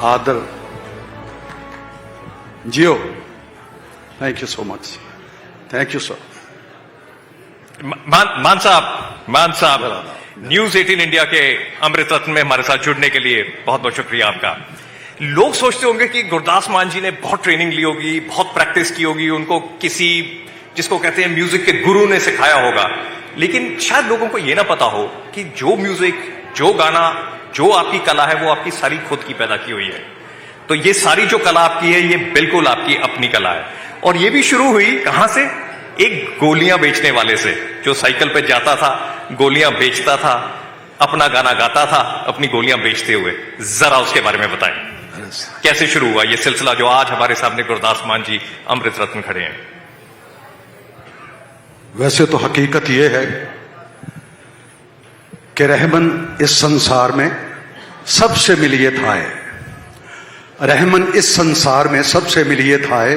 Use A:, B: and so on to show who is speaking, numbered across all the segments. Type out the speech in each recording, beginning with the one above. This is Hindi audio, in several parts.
A: आदर जियो। Thank you so much. Thank you sir.
B: Mann साहब न्यूज 18 इंडिया के अमृत रत्न में हमारे साथ जुड़ने के लिए बहुत बहुत शुक्रिया आपका। लोग सोचते होंगे कि गुरदास मान जी ने बहुत ट्रेनिंग ली होगी, बहुत प्रैक्टिस की होगी, उनको किसी जिसको कहते हैं म्यूजिक के गुरु ने सिखाया होगा, लेकिन शायद लोगों को यह ना पता हो कि जो म्यूजिक, जो गाना, जो आपकी कला है वो आपकी सारी खुद की पैदा की हुई है। तो ये सारी जो कला आपकी है ये बिल्कुल आपकी अपनी कला है। और ये भी शुरू हुई कहां से? एक गोलियां बेचने वाले से, जो साइकिल पे जाता था, गोलियां बेचता था, अपना गाना गाता था अपनी गोलियां बेचते हुए। जरा उसके बारे में बताएं, कैसे शुरू हुआ ये सिलसिला जो आज हमारे सामने गुरदास मान जी अमृत रत्न खड़े हैं?
A: वैसे तो हकीकत यह है कि रहमन इस संसार में सबसे मिलिए थाए, रहमन इस संसार में सबसे मिलिए थाए,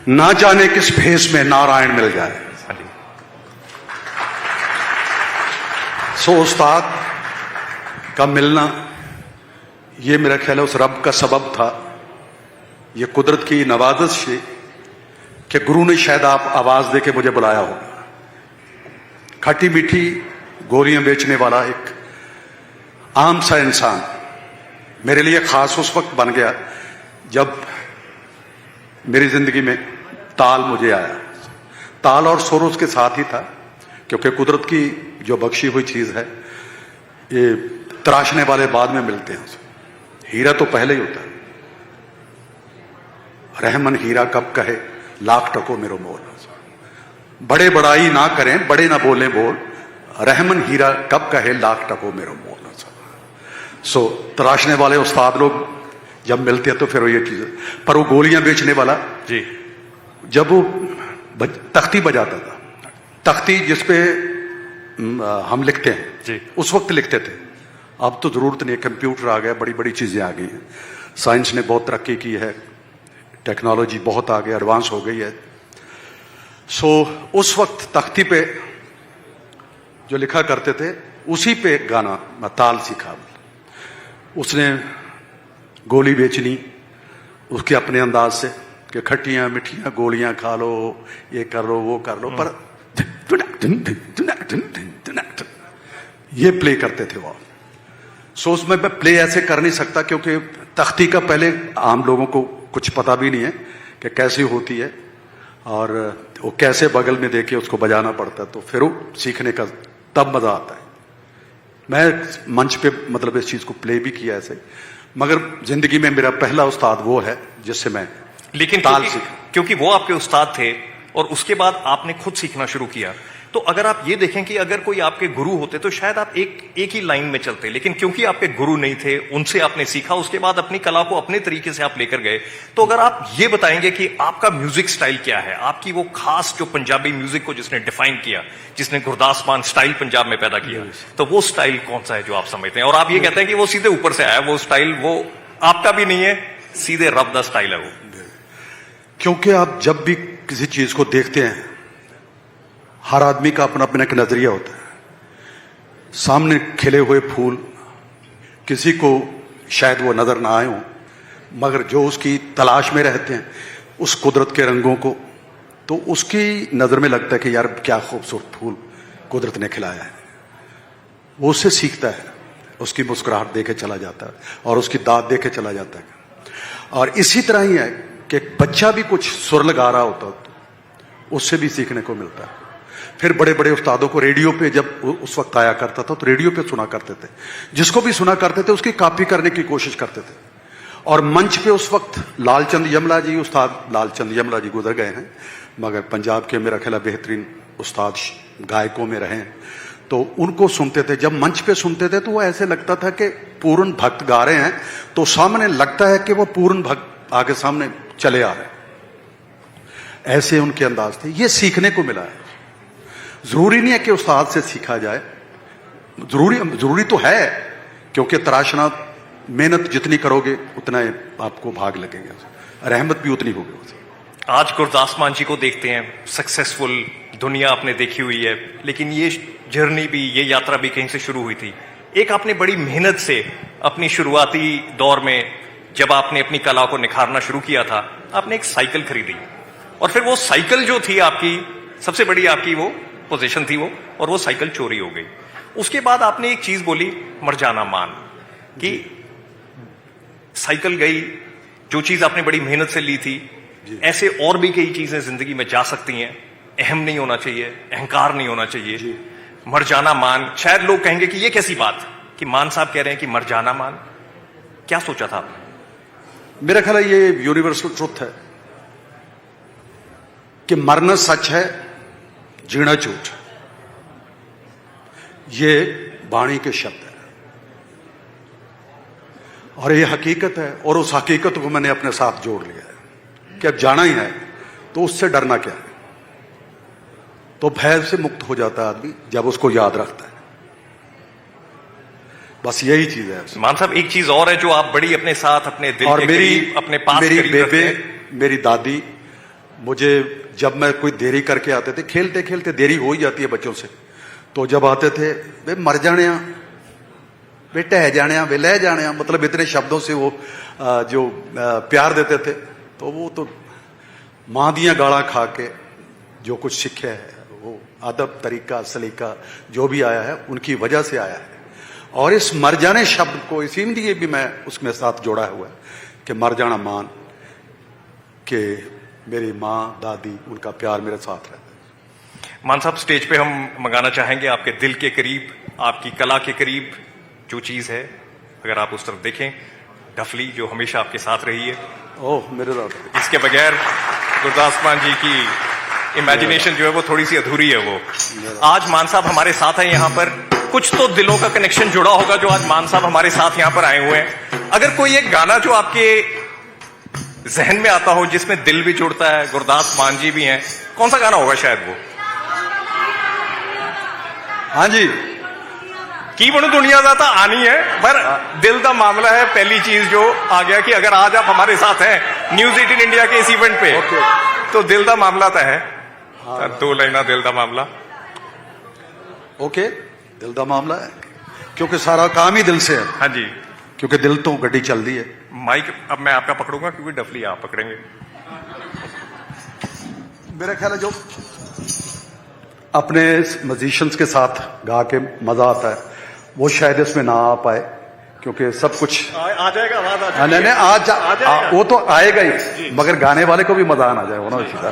A: ना जाने किस भेष में नारायण मिल जाए। सो उस्ताद का मिलना ये मेरा ख्याल है उस रब का सबब था, ये कुदरत की नवाज़श थी कि गुरु ने शायद आप आवाज दे के मुझे बुलाया होगा। खट्टी मीठी गोलियां बेचने वाला एक आम सा इंसान मेरे लिए खास उस वक्त बन गया जब मेरी जिंदगी में ताल मुझे आया। ताल और सुर उसके साथ ही था, क्योंकि कुदरत की जो बख्शी हुई चीज है ये तराशने वाले बाद में मिलते हैं, हीरा तो पहले ही होता है। रहमन हीरा कब कहे लाख टको मेरो मोल, बड़े बड़ाई ना करें बड़े ना बोले बोल, रहमन हीरा कब कहे लाख टको मेरो मोल। सो तराशने वाले उस्ताद लोग जब मिलते हैं तो फिर वो ये चीज, पर वो गोलियां बेचने वाला
B: जी
A: जब वो तख्ती बजाता था, तख्ती जिसपे हम लिखते हैं
B: जी,
A: उस वक्त लिखते थे। अब तो जरूरत नहीं, कंप्यूटर आ गया, बड़ी बड़ी चीजें आ गई हैं, साइंस ने बहुत तरक्की की है, टेक्नोलॉजी बहुत आगे एडवांस हो गई है। सो उस वक्त तख्ती पे जो लिखा करते थे उसी पे गाना मैं ताल सीखा। उसने गोली बेचनी उसके अपने अंदाज से कि खट्टियां मिठियां गोलियां खा लो, ये कर लो वो कर लो, पर ये प्ले करते थे वो। सो उसमें मैं प्ले ऐसे कर नहीं सकता क्योंकि तख्ती का पहले आम लोगों को कुछ पता भी नहीं है कि कैसी होती है और वो कैसे बगल में देके उसको बजाना पड़ता है, तो फिर वो सीखने का तब मजा आता है। मैं मंच पे मतलब इस चीज को प्ले भी किया ऐसे, मगर जिंदगी में मेरा पहला उस्ताद वो है जिससे मैं
B: लेकिन
A: ताल
B: क्योंकि वो आपके उस्ताद थे और उसके बाद आपने खुद सीखना शुरू किया। तो अगर आप ये देखें कि अगर कोई आपके गुरु होते तो शायद आप एक ही लाइन में चलते, लेकिन क्योंकि आपके गुरु नहीं थे, उनसे आपने सीखा, उसके बाद अपनी कला को अपने तरीके से आप लेकर गए। तो अगर आप ये बताएंगे कि आपका म्यूजिक स्टाइल क्या है, आपकी वो खास जो पंजाबी म्यूजिक को जिसने डिफाइन किया, जिसने गुरदास मान स्टाइल पंजाब में पैदा किया, तो वो स्टाइल कौन सा है जो आप समझते हैं? और आप ये कहते हैं कि वो सीधे ऊपर से आया, वो स्टाइल वो आपका भी नहीं है, सीधे रब दा स्टाइल है वो।
A: क्योंकि आप जब भी किसी चीज को देखते हैं हर आदमी का अपना अपना एक नजरिया होता है। सामने खिले हुए फूल किसी को शायद वो नजर ना आए हों, मगर जो उसकी तलाश में रहते हैं उस कुदरत के रंगों को, तो उसकी नजर में लगता है कि यार क्या खूबसूरत फूल कुदरत ने खिलाया है। वो उससे सीखता है, उसकी मुस्कुराहट देके चला जाता है और उसकी दाद देके चला जाता है। और इसी तरह ही है कि एक बच्चा भी कुछ सुर लगा रहा होता तो उससे भी सीखने को मिलता है। फिर बड़े बड़े उस्तादों को रेडियो पे जब उस वक्त आया करता था तो रेडियो पे सुना करते थे, जिसको भी सुना करते थे उसकी कॉपी करने की कोशिश करते थे। और मंच पे उस वक्त लालचंद यमला जी, उस्ताद लालचंद यमला जी गुजर गए हैं, मगर पंजाब के मेरा ख्याल बेहतरीन उस्ताद गायकों में रहे, तो उनको सुनते थे। जब मंच पे सुनते थे तो वो ऐसे लगता था कि पूर्ण भक्त गा रहे हैं, तो सामने लगता है कि वो पूर्ण भक्त आगे सामने चले आ रहे हैं, ऐसे उनके अंदाज थे। ये सीखने को मिला है। जरूरी नहीं है कि उस्ताद से सीखा जाए, जरूरी तो है, क्योंकि तराशना मेहनत जितनी करोगे उतना आपको भाग लगेगा, रहमत भी उतनी होगी।
B: आज गुरदास मान जी को देखते हैं, सक्सेसफुल दुनिया आपने देखी हुई है, लेकिन ये जर्नी भी, ये यात्रा भी कहीं से शुरू हुई थी। एक आपने बड़ी मेहनत से अपनी शुरुआती दौर में जब आपने अपनी कला को निखारना शुरू किया था, आपने एक साइकिल खरीदी और फिर वो साइकिल जो थी आपकी सबसे बड़ी आपकी वो पोजीशन थी वो, और वो साइकिल चोरी हो गई। उसके बाद आपने एक चीज बोली, मरजाना मान, कि साइकिल गई, जो चीज आपने बड़ी मेहनत से ली थी, ऐसे और भी कई चीजें जिंदगी में जा सकती हैं। अहम नहीं होना चाहिए, अहंकार नहीं होना चाहिए, मरजाना मान। शायद लोग कहेंगे कि ये कैसी बात कि मान साहब कह रहे हैं कि मरजाना मान, क्या सोचा था आपने?
A: मेरा ख्याल है ये यूनिवर्सल ट्रुथ है कि मरना सच है, जीना झूठ। ये वाणी के शब्द है और ये हकीकत है, और उस हकीकत को मैंने अपने साथ जोड़ लिया है कि अब जाना ही है तो उससे डरना क्या है। तो भय से मुक्त हो जाता है आदमी जब उसको याद रखता है। बस यही चीज है।
B: मान साहब, एक चीज और है जो आप बड़ी अपने साथ, अपने दिल
A: और
B: के
A: मेरी
B: करीब, अपने पास
A: मेरी
B: करीब रखते
A: बेबे,
B: हैं।
A: मेरी दादी, मुझे जब मैं कोई देरी करके आते थे, खेलते खेलते देरी हो ही जाती है बच्चों से, तो जब आते थे, वे मर जाने, वे टह जाने, वे लह जाने, मतलब इतने शब्दों से वो जो प्यार देते थे। तो वो तो मां दियां गाला खा के जो कुछ सीखे है, वो अदब, तरीका, सलीका जो भी आया है उनकी वजह से आया है। और इस मर जाने शब्द को इसीलिए भी मैं उसमें साथ जोड़ा हुआ है कि मर जाना मान, कि मेरी माँ, दादी, उनका प्यार मेरे साथ रहता है।
B: मान साहब, स्टेज पे हम मंगाना चाहेंगे आपके दिल के करीब, आपकी कला के करीब जो चीज है, अगर आप उस तरफ देखें, डफली जो हमेशा आपके साथ रही है।
A: ओह मेरे साथ,
B: इसके बगैर गुरदास मान जी की इमेजिनेशन जो है वो थोड़ी सी अधूरी है। वो आज मान साहब हमारे साथ हैं यहाँ पर, कुछ तो दिलों का कनेक्शन जुड़ा होगा जो आज मान साहब हमारे साथ यहाँ पर आए हुए हैं। अगर कोई एक गाना जो आपके जहन में आता हो जिसमें दिल भी जुड़ता है, गुरदास मान जी भी हैं, कौन सा गाना होगा शायद वो?
A: हाँ जी,
B: की बनू दुनिया दा आनी है, पर दिल का मामला है पहली चीज जो आ गया कि अगर आज आप हमारे साथ हैं न्यूज 18 इंडिया के इस इवेंट पे, तो दिल का मामला तो है। दो लाइना दिल का मामला।
A: ओके, दिल का मामला है क्योंकि सारा काम ही दिल से है।
B: हाँ जी,
A: क्योंकि दिल तो गड्डी चलती है।
B: माइक अब मैं आपका पकड़ूंगा क्योंकि डफली आप पकड़ेंगे।
A: मेरा ख्याल है जो अपने म्यूजिशियंस के साथ गा के मजा आता है वो शायद इसमें ना आ पाए, क्योंकि सब कुछ
B: आ जाएगा, आवाज आ
A: नहीं नहीं आज वो तो आएगा ही, मगर गाने वाले को भी मजा आना चाहिए ना इसी तरह,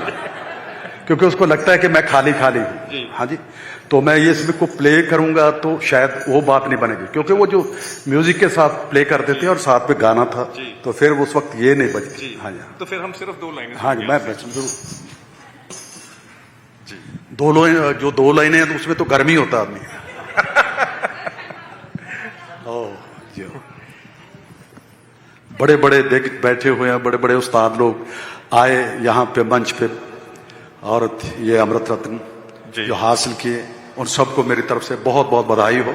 A: क्योंकि उसको लगता है कि मैं खाली खाली हूं। हाँ जी, तो मैं ये इसमें को प्ले करूंगा तो शायद वो बात नहीं बनेगी, क्योंकि वो जो म्यूजिक के साथ प्ले करते थे और साथ में गाना था, तो फिर उस वक्त ये नहीं बची। हाँ जी,
B: तो फिर हम सिर्फ दो लाइनें।
A: हाँ जी, मैं जरूर दो लाइनें हैं तो उसमें तो गर्मी होता है आदमी। बड़े बड़े देख बैठे हुए हैं, बड़े बड़े उस्ताद लोग आए यहाँ पे मंच पे, और ये अमृत रत्न जो हासिल किए, उन सबको मेरी तरफ से बहुत बहुत बधाई हो।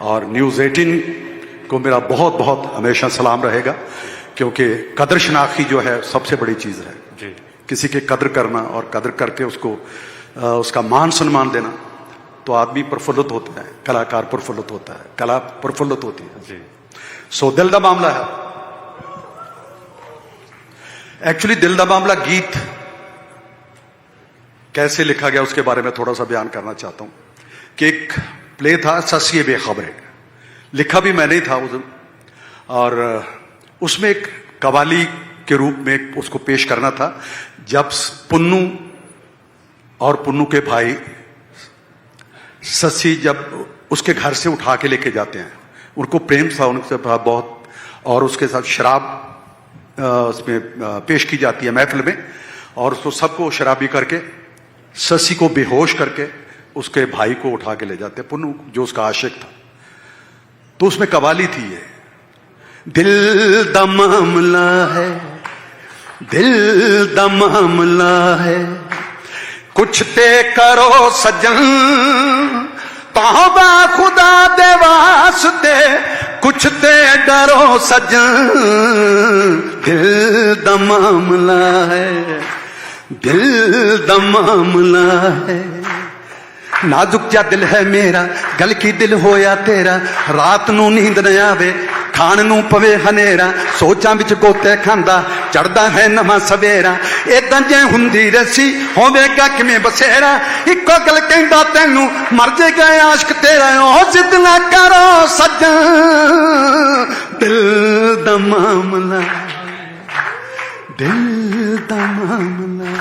A: और न्यूज 18 को मेरा बहुत बहुत हमेशा सलाम रहेगा, क्योंकि कदर शनाख्ती जो है सबसे बड़ी चीज है जी। किसी की कदर करना और कदर करके उसको उसका मान सम्मान देना, तो आदमी प्रफुल्लित होता है, कलाकार प्रफुल्लित होता है, कला प्रफुल्लित होती है जी। सो दिल दा मामला है। एक्चुअली दिल दा मामला गीत कैसे लिखा गया उसके बारे में थोड़ा सा बयान करना चाहता हूं कि एक प्ले था सस्ये बेखबरे, लिखा भी मैंने ही था उस दिन, और उसमें एक कवाली के रूप में उसको पेश करना था। जब पुन्नू और पुन्नू के भाई सस्सी जब उसके घर से उठा के लेके जाते हैं, उनको प्रेम था उनसे बहुत, और उसके साथ शराब उसमें पेश की जाती है महफिल में, और उसको सबको शराबी करके सस्सी को बेहोश करके उसके भाई को उठा के ले जाते, पुन्नू जो उसका आशिक था। तो उसमें कवाली थी ये, दिल दा मामला है, दिल दा मामला है, कुछ ते करो सजन तौबा खुदा दे वास्ते, कुछ ते डरो सजन, दिल दा मामला है, दिल दा मामला है। नाजुक जा दिल है मेरा, गल की दिल होया तेरा, रात नू नींद न आवे, ਖਾਣ ਨੂੰ ਪਵੇ ਹਨੇਰਾ ਸੋਚਾਂ ਵਿੱਚ ਗੋਤੇ ਖਾਂਦਾ ਚੜਦਾ ਹੈ ਨਵਾਂ ਸਵੇਰਾ ਏਦਾਂ ਜੇ ਹੁੰਦੀ ਰਸੀ ਹੋਵੇਗਾ ਕਿਵੇਂ ਬਸੇਰਾ ਇੱਕੋ ਗੱਲ ਕਹਿੰਦਾ ਤੈਨੂੰ ਮਰ ਜਾਏਗਾ ਆਸ਼ਕ ਤੇਰਾ ਉਹ ਜਿੱਦ ਨਾ ਕਰੋ ਸੱਜਣ ਦਿਲ ਦਾ ਮਾਮਲਾ ਦਿਲ ਦਾ ਮਾਮਲਾ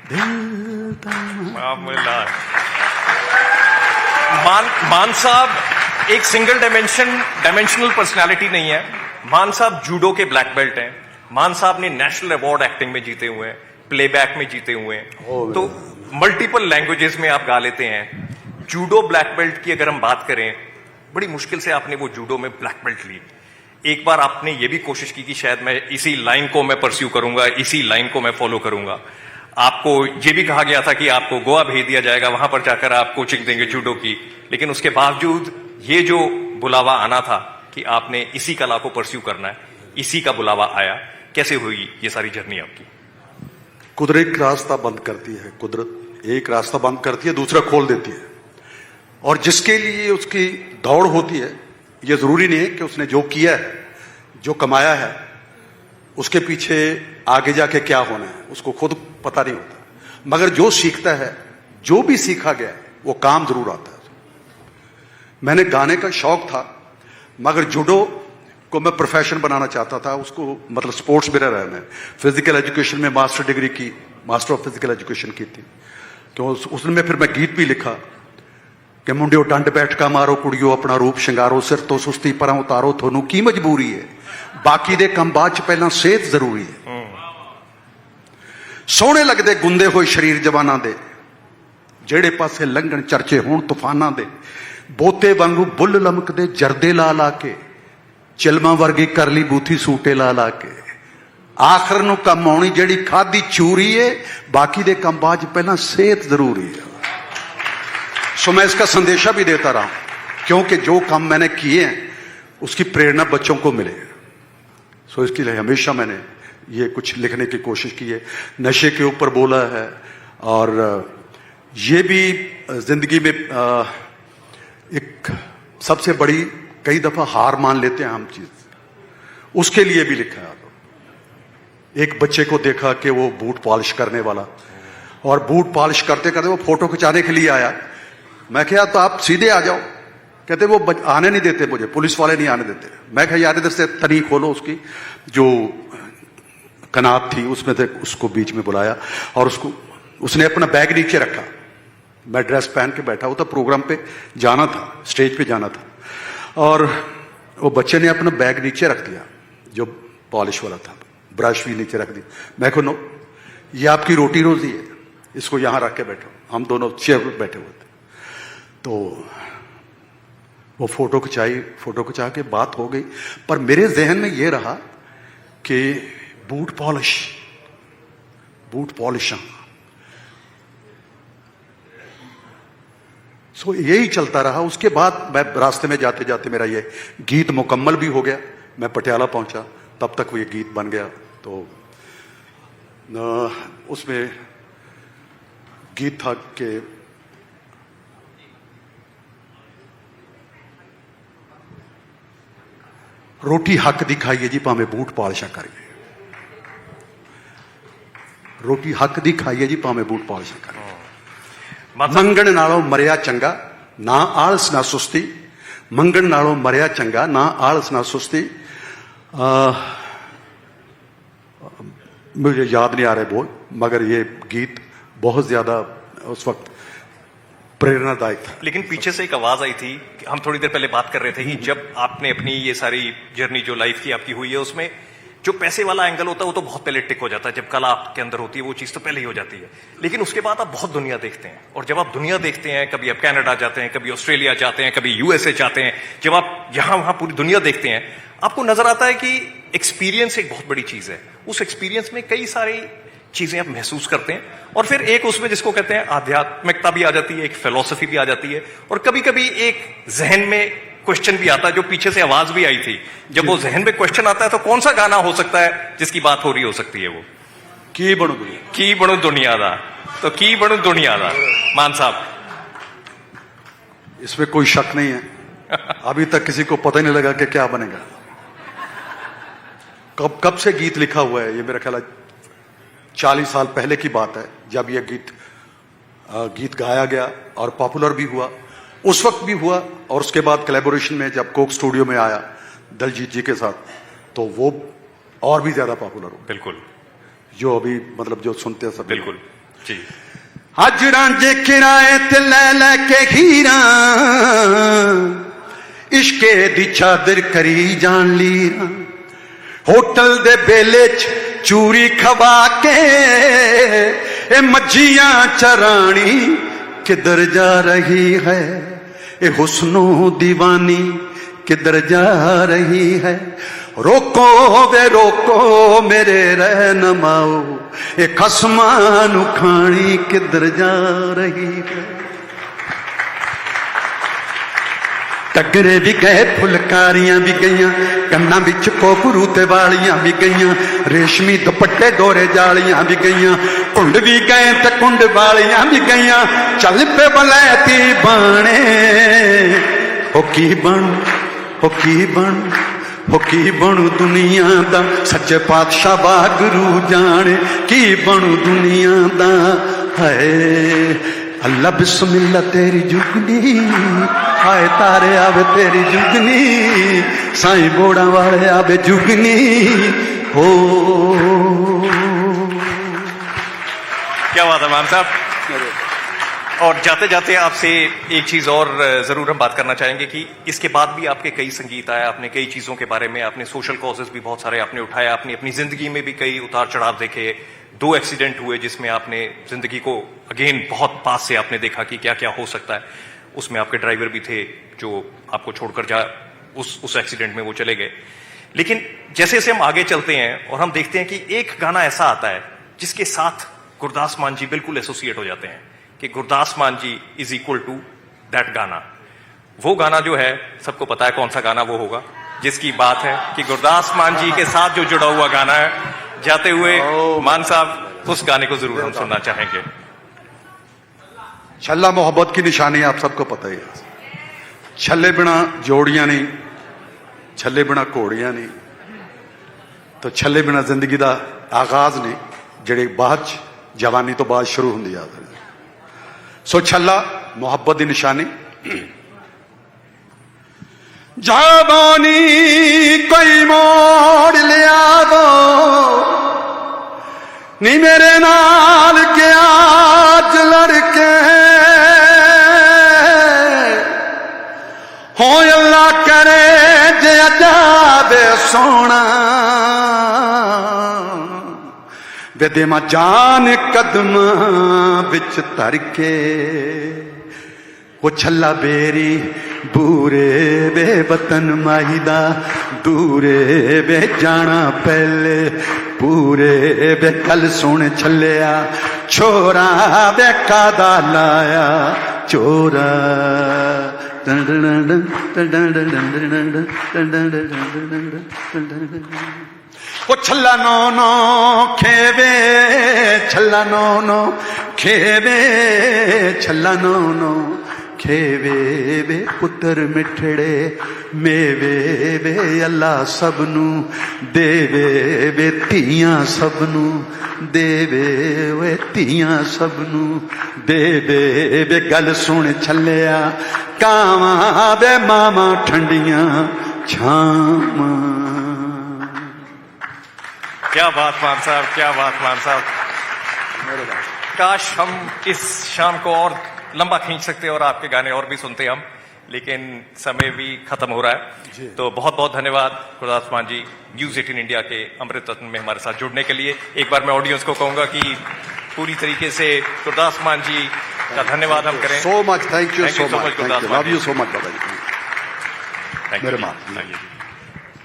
A: ਦਿਲ ਦਾ
B: मामला। मान साहब एक सिंगल डायमेंशनल पर्सनालिटी नहीं है। मान साहब जूडो के ब्लैक बेल्ट हैं। मान साहब ने नेशनल अवार्ड एक्टिंग में जीते हुए हैं, प्लेबैक में जीते हुए हैं, तो मल्टीपल लैंग्वेजेस में आप गा लेते हैं। जूडो ब्लैक बेल्ट की अगर हम बात करें, बड़ी मुश्किल से आपने वो जूडो में ब्लैक बेल्ट ली। एक बार आपने ये भी कोशिश की कि शायद मैं इसी लाइन को मैं परस्यू करूंगा, इसी लाइन को मैं फॉलो करूंगा। आपको ये भी कहा गया था कि आपको गोवा भेज दिया जाएगा, वहां पर जाकर आप कोचिंग देंगे जूडो की, लेकिन उसके बावजूद ये जो बुलावा आना था कि आपने इसी कला को परस्यू करना है, इसी का बुलावा आया। कैसे हुई ये सारी जर्नी आपकी?
A: कुदरत एक रास्ता बंद करती है, कुदरत एक रास्ता बंद करती है, दूसरा खोल देती है। और जिसके लिए उसकी दौड़ होती है, यह जरूरी नहीं है कि उसने जो किया है, जो कमाया है, उसके पीछे आगे जाके क्या होना है उसको खुद पता नहीं होता। मगर जो सीखता है, जो भी सीखा गया वो काम जरूर आता है। मैंने गाने का शौक था, मगर जूडो को मैं प्रोफेशन बनाना चाहता था, उसको मतलब स्पोर्ट्स मेरा रहना है। फिजिकल एजुकेशन में मास्टर डिग्री की, मास्टर ऑफ फिजिकल एजुकेशन की थी। तो उसमें फिर मैं गीत भी लिखा कि मुंडियो डंड बैठका मारो कुड़ियो अपना रूप शिंगारो सिर तो सुस्ती परां उतारो थोनू की मजबूरी है बाकी दे काम बाद च पहला सेहत जरूरी है। सोहने लगदे गुंदे होए शरीर जवानां दे जेड़े पासे लंघण चर्चे होण तूफानां दे बोते वांगू बुल लमकदे जरदे ला ला के चिलमा वर्गी करली बूथी सूटे ला ला के आखिर नूं कम आउणी जेड़ी खादी चूरी है बाकी दे काम बाद च पहला सेहत जरूरी है। सो मैं इसका संदेशा भी देता रहा क्योंकि जो काम मैंने किए हैं उसकी प्रेरणा बच्चों को मिले। सो इसके लिए हमेशा मैंने ये कुछ लिखने की कोशिश की है। नशे के ऊपर बोला है और ये भी जिंदगी में एक सबसे बड़ी कई दफा हार मान लेते हैं हम चीज, उसके लिए भी लिखा है। एक बच्चे को देखा कि वो बूट पॉलिश करने वाला और बूट पॉलिश करते करते वो फोटो खिंचाने के लिए आया। मैं कहा तो आप सीधे आ जाओ, कहते वो आने नहीं देते मुझे, पुलिस वाले नहीं आने देते। मैं कहा यार इधर से तनी खोलो, उसकी जो कनात थी उसमें से उसको बीच में बुलाया और उसने अपना बैग नीचे रखा। मैं ड्रेस पहन के बैठा हुआ था, प्रोग्राम पे जाना था, स्टेज पे जाना था, और वो बच्चे ने अपना बैग नीचे रख दिया जो पॉलिश वाला था, ब्रश भी नीचे रख दी। मैं कहो नो, ये आपकी रोटी रोजी है, इसको यहां रख के बैठो। हम दोनों चेयर पर बैठे हुए थे, तो वो फोटो खिंचाई, फोटो खिंचा के बात हो गई। पर मेरे जहन में ये रहा कि बूट पॉलिश सो यही चलता रहा। उसके बाद मैं रास्ते में जाते जाते मेरा ये गीत मुकम्मल भी हो गया। मैं पटियाला पहुंचा, तब तक वो ये गीत बन गया। तो उसमें गीत था कि रोटी हक दी खाइए जी भावें बूट पालिशा करिए, रोटी हक दी खाइए जी भावें बूट पालिशा करिए। मंगण नालों मरिया चंगा ना आलस ना सुस्ती, मंगण नालों मरिया चंगा ना आलस ना सुस्ती। मुझे याद नहीं आ रहे बोल, मगर ये गीत बहुत ज्यादा उस वक्त प्रेरणादायक था।
B: लेकिन पीछे से एक आवाज आई थी, हम थोड़ी देर पहले बात कर रहे थे कि जब आपने अपनी ये सारी जर्नी जो लाइफ की आपकी हुई है, उसमें जो पैसे वाला एंगल होता है वो तो बहुत पहले टिक हो जाता है। जब कला आपके अंदर होती है वो चीज तो पहले ही हो जाती है, लेकिन उसके बाद आप बहुत दुनिया देखते हैं। और जब आप दुनिया देखते हैं, कभी आप कनाडा जाते हैं, कभी ऑस्ट्रेलिया जाते हैं, कभी यूएसए जाते हैं, जब आप यहां वहां पूरी दुनिया देखते हैं, आपको नजर आता है कि एक्सपीरियंस एक बहुत बड़ी चीज है। उस एक्सपीरियंस में कई सारी चीजें आप महसूस करते हैं, और फिर एक उसमें जिसको कहते हैं आध्यात्मिकता भी आ जाती है, एक फिलॉसफी भी आ जाती है, और कभी कभी एक जहन में क्वेश्चन भी आता है, जो पीछे से आवाज भी आई थी। जब वो जहन में क्वेश्चन आता है तो कौन सा गाना हो सकता है जिसकी बात हो रही हो सकती है? वो की बणु दुनिया दा, तो की बणु दुनिया दा मान साहब,
A: इसमें कोई शक नहीं है। अभी तक किसी को पता ही नहीं लगा कि क्या बनेगा। कब से गीत लिखा हुआ है, ये मेरा ख्याल है 40 साल पहले की बात है, जब ये गीत गाया गया और पॉपुलर भी हुआ, उस वक्त भी हुआ। और उसके बाद कोलैबोरेशन में जब कोक स्टूडियो में आया दलजीत जी के साथ, तो वो और भी ज्यादा पॉपुलर हो।
B: बिल्कुल,
A: जो अभी मतलब जो सुनते हैं सब।
B: बिल्कुल जी।
A: अज रांझे किराए ते ले के हीरा, इश्के दी चादर करी जान ली, होटल दे बेले च चूरी खवा के ए मज्जियां चरानी किधर जा रही है, ए हुस्नो दीवानी किधर जा रही है। रोको वे रोको मेरे रहनुमाओ, ए खसमां नू खानी किधर जा रही है। टगरे भी गए, फुलकारियां भी गईयां, कन्ना बिच कोकरू ते वालियां भी गईयां, रेशमी दुपट्टे डोरे जालियां भी गईयां, कुंड भी गए ते कुंड वालियां भी गईयां। चल पे बलैती बाणे, हो की बन हो की बन हो की बनू दुनिया दा, सच्चे पातशाह वागरू जाने की बनू दुनिया दा। है अल्लाह बिस्मिल्लाह तेरी जुगनी, हाय तारे आवे तेरी जुगनी, साईं बोड़ा वाले आवे जुगनी हो।
B: क्या बात है मान साहब। और जाते जाते आपसे एक चीज और जरूर हम बात करना चाहेंगे कि इसके बाद भी आपके कई संगीत आया, आपने कई चीजों के बारे में, आपने सोशल कॉजेस भी बहुत सारे आपने उठाया, आपने अपनी जिंदगी में भी कई उतार चढ़ाव देखे। 2 एक्सीडेंट हुए जिसमें आपने जिंदगी को अगेन बहुत पास से आपने देखा कि क्या क्या हो सकता है। उसमें आपके ड्राइवर भी थे जो आपको छोड़कर उस एक्सीडेंट में वो चले गए। लेकिन जैसे जैसे हम आगे चलते हैं और हम देखते हैं कि एक गाना ऐसा आता है जिसके साथ गुरदास मान जी बिल्कुल एसोसिएट हो जाते हैं कि गुरदास मान जी इज इक्वल टू दैट गाना। वो गाना जो है सबको पता है कौन सा गाना वो होगा जिसकी बात है कि गुरदास मान जी के साथ जो जुड़ा हुआ गाना है। जाते हुए मान साहब उस गाने को जरूर हम सुनना चाहेंगे।
A: छल्ला मोहब्बत की निशानी आप सबको पता ही है। छल्ले बिना जोड़ियां नहीं, छल्ले बिना घोड़ियां नहीं, तो छल्ले बिना जिंदगी का आगाज नहीं, जेड़ी बाद जवानी तो बाद शुरू होंदी है। सो छल्ला मोहब्बत की निशानी। जवानी कोई मोड़ लिया दो नी मेरे नाल के आज लड़के हो, अल्लाह करे जे जावे सोना वेदे मा जान कदम बिच धर के। वो छल्ला बेरी बूरे बे वतन माहीदा, दूरे बे जाना पहले पूरे बे कल सुन छलिया, छोरा बे कादा लाया चोरा। वो छल्ला नो नो खेवे, छल्ला नो नो खेवे, छल्ला नो नो खेवे वे पुत्र मिठड़े मेवे वे, अल्लाह सबनू देवे वे तियां सबनू देवे वे तियां सबनू देवे वे। गल सुन छलिया कावां वे मामा ठंडियां छावां।
B: क्या बात मान साहब, क्या बात मान साहब। काश हम इस शाम को और लंबा खींच सकते और आपके गाने और भी सुनते हम, लेकिन समय भी खत्म हो रहा है। तो बहुत बहुत धन्यवाद गुरदास मान जी न्यूज 18 इंडिया के अमृत रत्न में हमारे साथ जुड़ने के लिए। एक बार मैं ऑडियंस को कहूंगा कि पूरी तरीके से गुरदास मान जी का धन्यवाद हम करें।
A: सो much, thank you so much,
B: Gurdas मान जी।
A: लव यू सो मच बाबा जी। मेरे मां।